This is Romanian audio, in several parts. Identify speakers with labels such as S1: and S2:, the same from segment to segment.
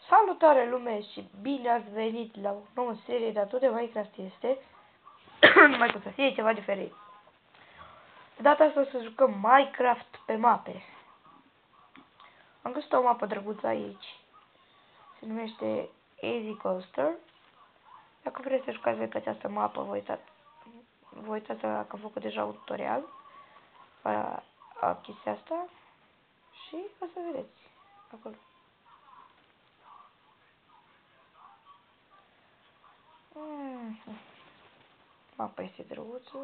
S1: Salutare lume și bine ați venit la o nouă serie de tot de Minecraft este. Numai că să fie ceva diferit. De data asta o să jucăm Minecraft pe mape. Am găsit o mapă drăguță aici. Se numește Easy Coaster. Dacă vreți să jucați pe această mapă, vă uitați că am făcut deja un tutorial a chestia asta. Și o să vedeți acolo. Mapa este drăguță.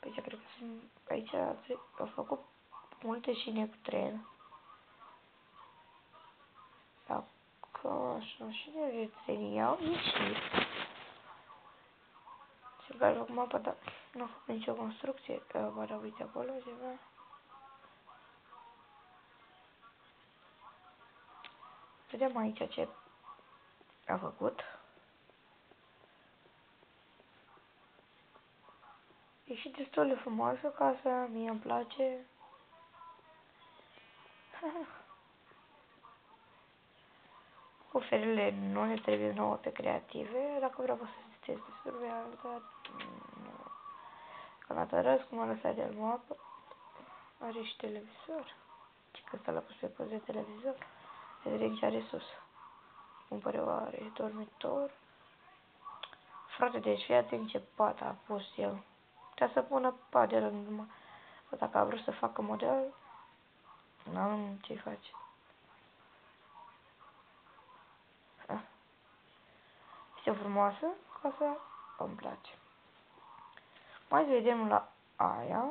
S1: Aici cred că sunt... Aici au făcut multe șine cu tren. Dacă așa, șine de tren iau ieșit. Și care fac mapa, dar nu a făcut nicio construcție. Ba da, uite acolo ceva. Vedem aici ce a făcut. E și destul de frumoasă casa, mie îmi place. Cu ferile nu ne trebuie nouă pe creative, dacă vreau să testez de survival, dar nu. Când atărăsc, cum a lăsat de mapă, are și televizor. Ce că ăsta l-a pus pe post de televizor. Vedem ce are sus. Cumpăr eu are dormitor. Frate, deci fii atent ce pat a pus el. Putea să pună pat de rând numai. Dacă a vrut să facă model, n-am ce-i face. Este frumoasă, casa îmi place. Mai vedem la aia.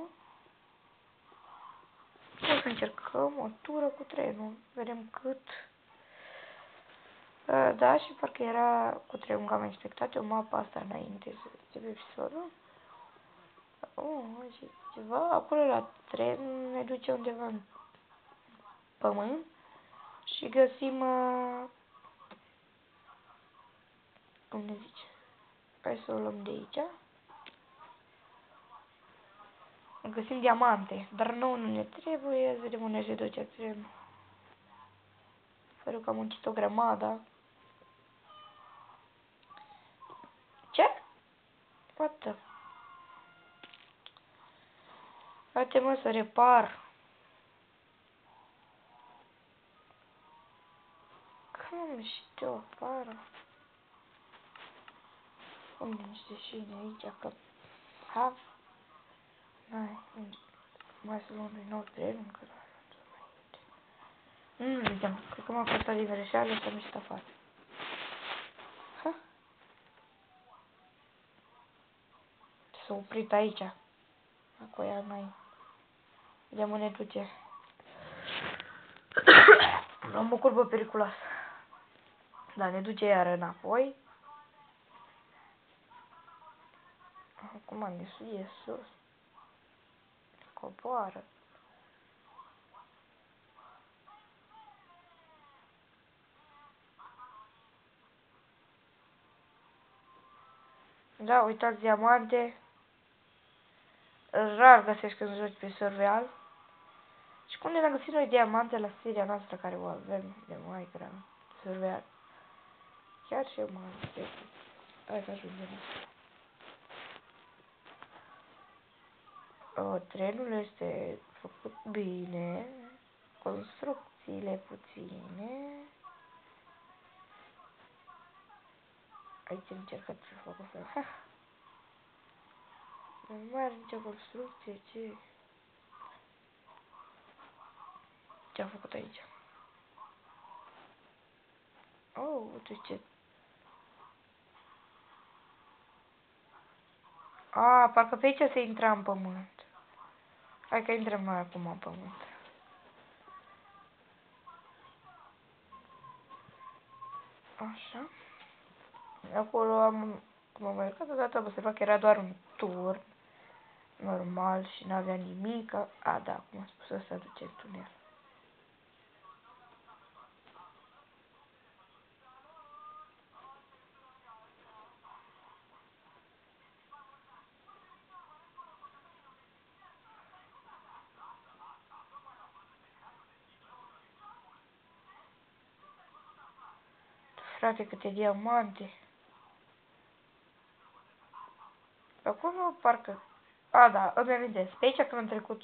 S1: O să încercăm o tură cu trenul. Vedem cât. Da, și parcă era cu trenul că am expectat eu mapa asta înainte să începe episodul. Și ceva. Acolo la tren ne duce undeva în pământ. Și găsim... cum ne zice? Hai să o luăm de aici. Găsim diamante, dar nouă nu ne trebuie. Să vedem unde se duce trenul. Sper că am muncit o grămadă. Ce? What the... Haide mă să repar. Cum știu apară? Unde niște șine aici că... Ha? N-ai, mai să luăm din nou trenul, că nu ziceam, cred că m-a costat din greșeală să mi-și afară. Ha? S-a oprit aici. Acolo ea n-ai. Vedem unde duce. Luăm o curbă periculoasă. Da, ne duce iar înapoi. Acum ne suie sus. Coboară. Da, uitați diamante. Rar găsești când joci pe survival. Și cum ne-am găsit noi diamante la seria noastră care o avem de Minecraft survival. Chiar și eu mă găsesc. Hai să ajungem. Trenul este făcut bine. Construcțiile puține. Aici încercat să fac o fel. Nu mai are nicio construcție, ce? Ce-am făcut aici? Oh, uite ce... Parcă pe aici se intra în pământ. Hai că intrăm noi acum în pământ. Așa. Acolo cum am mai odată, vă se fac că era doar un turn normal și n-avea nimic. Da, cum am spus, ăsta duce în tunel. Frate, câte diamante. Acolo parcă... A, da, îmi amintesc. Pe aici când am trecut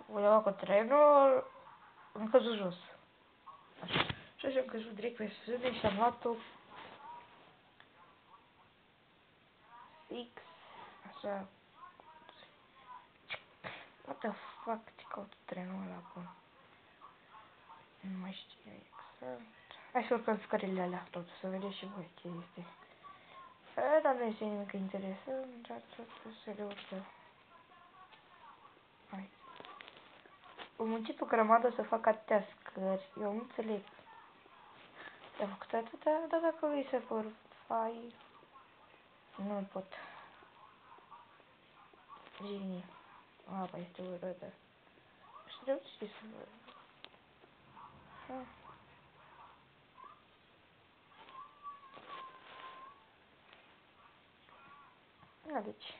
S1: undeva cu trenul, am căzut jos. Așa. Și așa am căzut direct pe frâne și am luat-o fix. Așa. What the fuck, ce caută trenul ăla acolo? Nu mai știu exact. Hai să urcăm scările alea tot, să vedeți și voi ce este. Dar nu este nimic interesant, dar tot să le urcăm. Hai. Am muncit o grămadă să fac atâtea scări, eu nu înțeleg. Am făcut atâtea, dar dacă vrei să vor fai, nu pot. Genie. Apa este urâtă. Și trebuie să văd. Da, deci.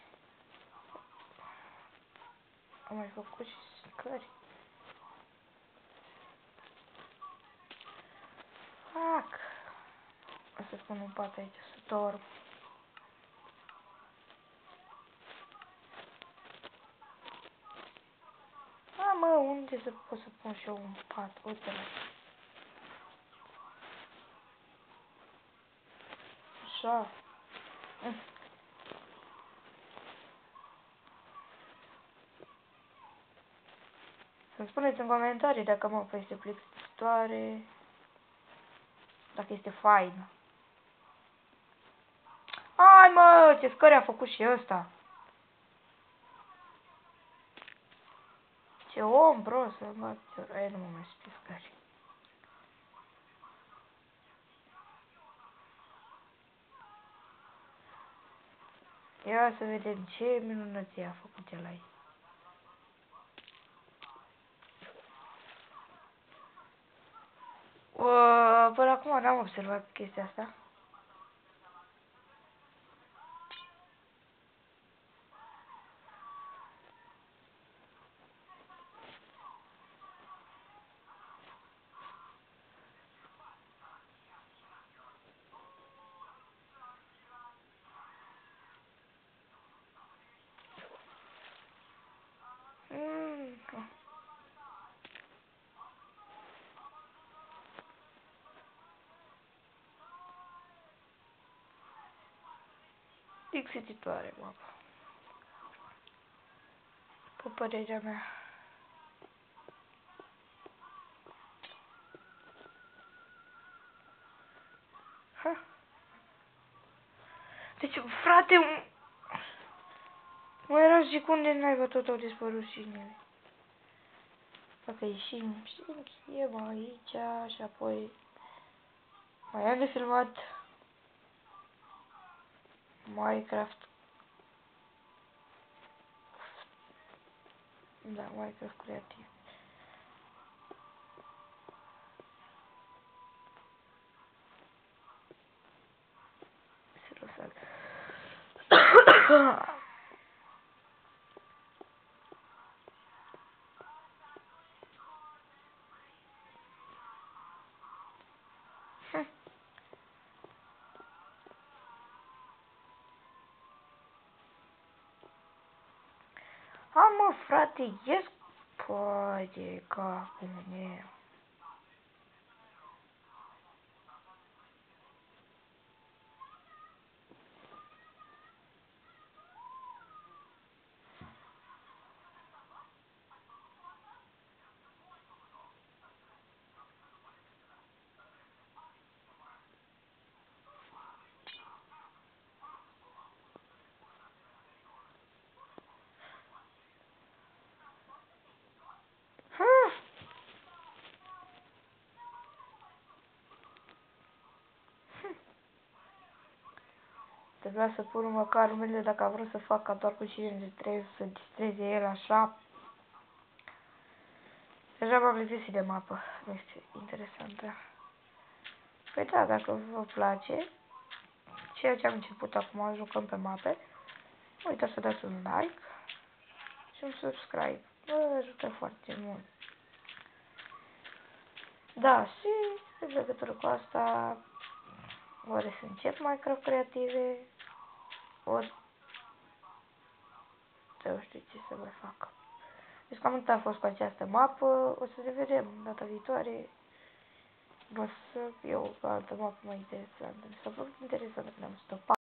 S1: Am mai făcut și scări. Fuck. O să pun un pat aici, să dorm. A, mă, unde să pot să pun și eu un pat? Uite-l. Așa. Să-mi spuneți în comentarii dacă mapa este plictisitoare, dacă este faină. Hai mă, ce scări a făcut și ăsta. Ce om, bro, să bat. Ei, nu mă mai știu scări. Ia să vedem ce minunăție a făcut el aici. Până acum n-am observat chestia asta. Lipsitoare, mapa. Pe părerea mea. Ha. Deci, frate, mă era și cum de naiba tot au dispărut șinele. Dacă ieșim și încheiem aici și apoi mai am de filmat Minecraft. Da, Minecraft creativ. Serosal. Ha, mă, frate, ies. Păi, de capul meu. Trebuia să pun măcar numele dacă a vrut să facă doar cu 53 să distreze el așa. Deja m-am lipsit de mapă. Nu este interesantă. Păi da, dacă vă place ceea ce am început acum, jucăm pe mape, nu uitați să dați un like și un subscribe. Vă ajută foarte mult. Da, și în legătură cu asta Ori să încep Minecraft creative, ori să nu știu ce să mai fac. Deci cam atât a fost cu această mapă, o să ne vedem data viitoare. O să iau o altă mapă mai interesantă. Mi s-a părut interesant că ne-am stopat.